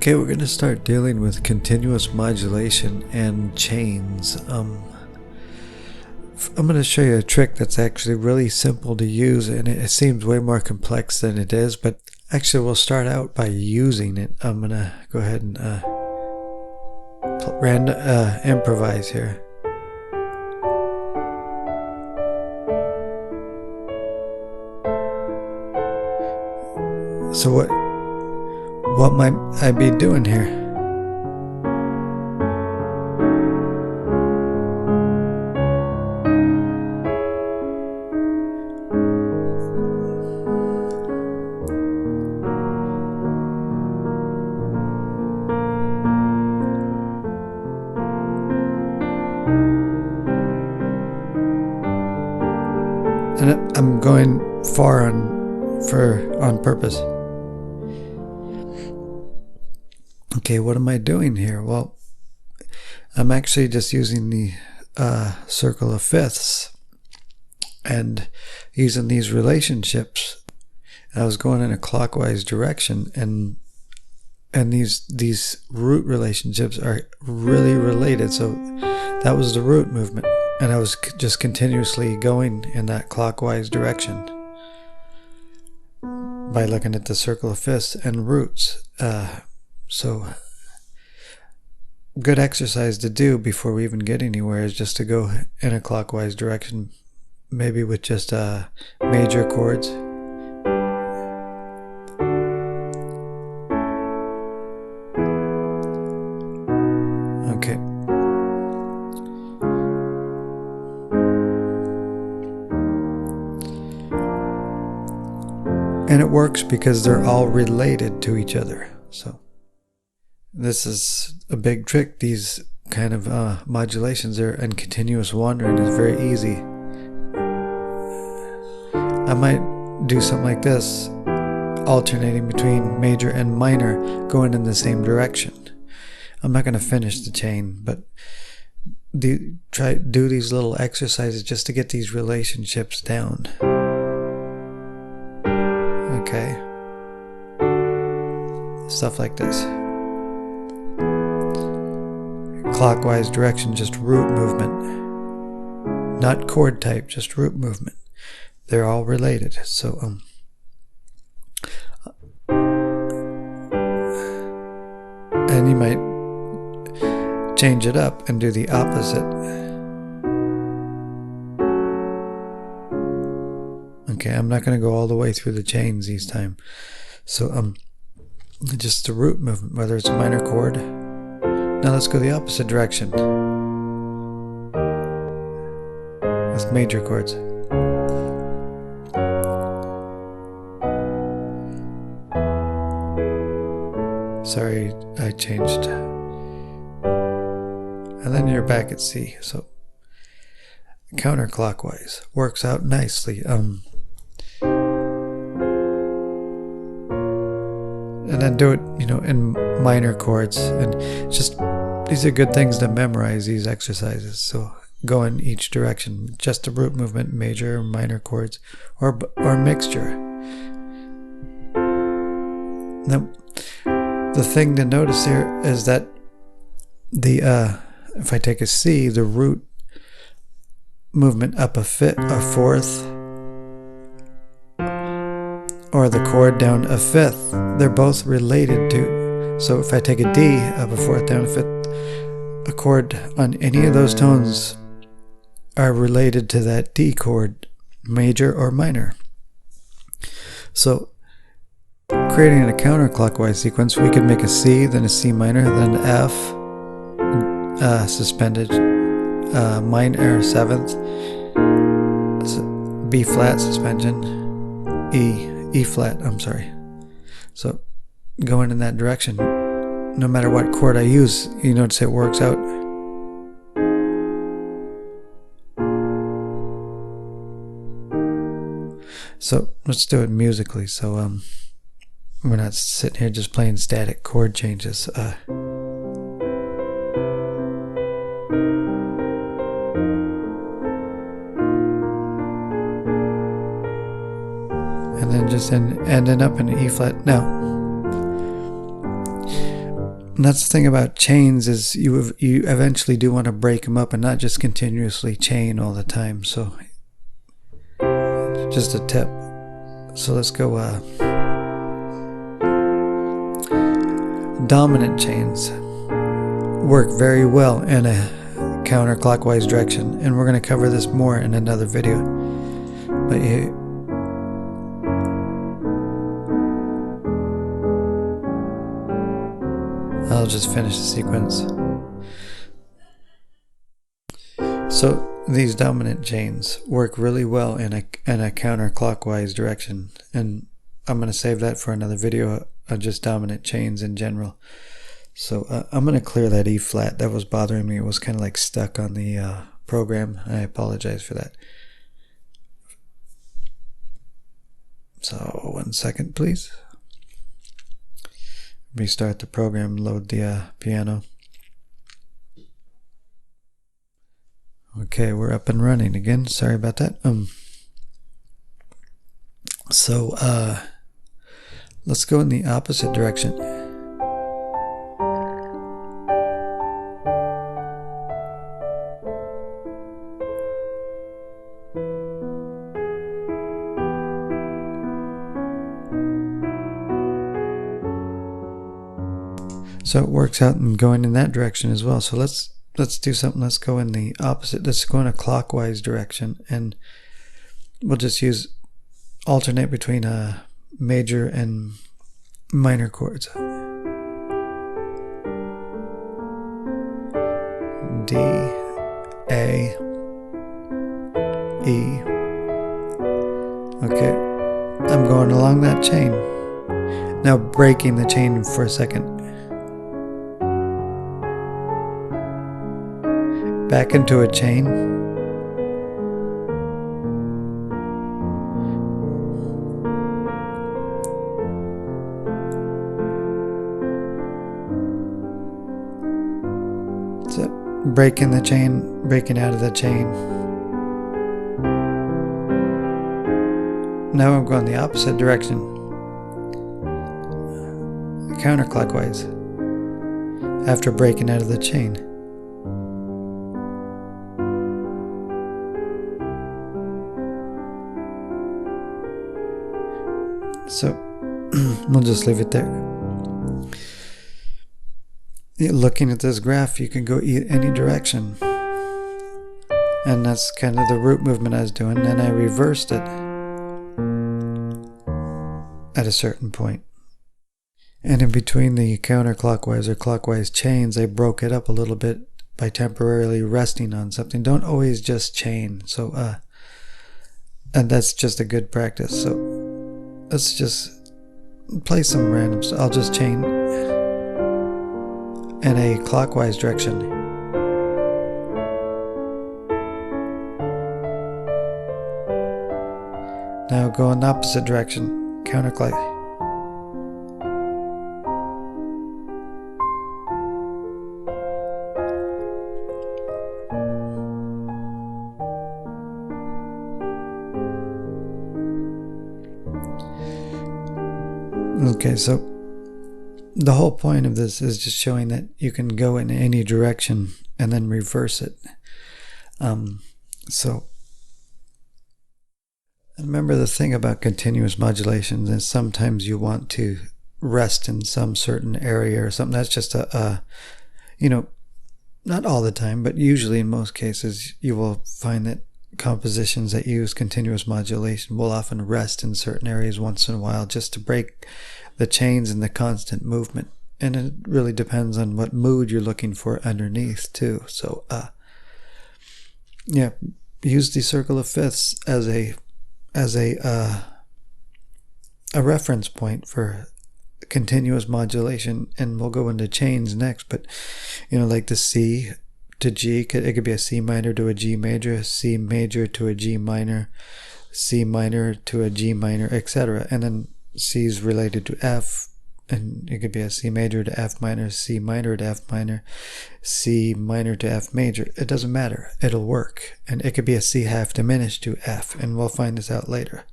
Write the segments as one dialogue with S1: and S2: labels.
S1: Okay, we're going to start dealing with continuous modulation and chains. I'm going to show you a trick that's actually really simple to use, and it seems way more complex than it is, but actually we'll start out by using it. I'm going to go ahead and improvise here. So what might I be doing here? And I'm going far on purpose. Okay, what am I doing here? Well, I'm actually just using the circle of fifths and using these relationships. I was going in a clockwise direction, and these root relationships are really related. So that was the root movement, and I was just continuously going in that clockwise direction by looking at the circle of fifths and roots. So good exercise to do before we even get anywhere is just to go in a clockwise direction, maybe with just major chords. Okay. And it works because they're all related to each other. So this is a big trick. These kind of modulations there, and continuous wandering is very easy. I might do something like this, alternating between major and minor, going in the same direction. I'm not going to finish the chain, but do these little exercises just to get these relationships down. Okay. Stuff like this. Clockwise direction, just root movement. Not chord type, just root movement. They're all related. So and you might change it up and do the opposite. Okay, I'm not going to go all the way through the chains each time. So just the root movement, whether it's a minor chord. Now let's go the opposite direction with major chords. Sorry, I changed. And then you're back at C. So counterclockwise works out nicely. And then do it, in minor chords. And just, these are good things to memorize, these exercises. So go in each direction, just a root movement, major or minor chords, or mixture. Now, the thing to notice here is that if I take a C, the root movement up a fourth, or the chord down a fifth, they're both related to. So if I take a D up a fourth, down a fifth, a chord on any of those tones are related to that D chord, major or minor. So creating a counterclockwise sequence, we could make a C, then a C minor, then an F, suspended, minor seventh, B flat suspension, E flat, So going in that direction, no matter what chord I use, you notice it works out. So let's do it musically. So we're not sitting here just playing static chord changes. And then just ending up in an E flat. Now, And that's the thing about chains, is you eventually do want to break them up and not just continuously chain all the time. So just a tip. So let's go dominant chains work very well in a counterclockwise direction, and we're going to cover this more in another video. But I'll just finish the sequence. So these dominant chains work really well in a counterclockwise direction, and I'm going to save that for another video on just dominant chains in general. So I'm going to clear that E flat. That was bothering me. It was kind of like stuck on the program. I apologize for that. So 1 second, please. Restart the program, load the piano. Okay, we're up and running again. Sorry about that. So let's go in the opposite direction. So it works out in going in that direction as well. So let's do something. Let's go in the opposite. Let's go in a clockwise direction, and we'll just alternate between major and minor chords. D, A, E. Okay, I'm going along that chain. Now breaking the chain for a second. Back into a chain. So breaking the chain, breaking out of the chain. Now I'm going the opposite direction, counterclockwise, after breaking out of the chain. So we'll just leave it there. Looking at this graph, you can go any direction. And that's kind of the root movement I was doing. Then I reversed it at a certain point. And in between the counterclockwise or clockwise chains, I broke it up a little bit by temporarily resting on something. Don't always just chain. So, and that's just a good practice. So let's just play some random stuff. I'll just chain in a clockwise direction. Now go in the opposite direction, counterclockwise. Okay, so the whole point of this is just showing that you can go in any direction and then reverse it. So remember, the thing about continuous modulations is sometimes you want to rest in some certain area or something. That's just not all the time, but usually in most cases you will find that compositions that use continuous modulation will often rest in certain areas once in a while, just to break the chains and the constant movement. And it really depends on what mood you're looking for underneath too. So yeah, use the circle of fifths as a reference point for continuous modulation, and we'll go into chains next. But like the C to G, it could be a C minor to a G major, a C major to a G minor, C minor to a G minor, etc. And then C is related to F, and it could be a C major to F minor, C minor to F minor, C minor to F major. It doesn't matter, it'll work. And it could be a C half diminished to F, and we'll find this out later.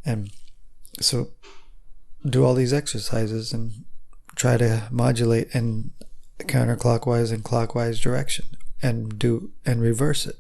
S1: And so do all these exercises and try to modulate in counterclockwise and clockwise direction and reverse it.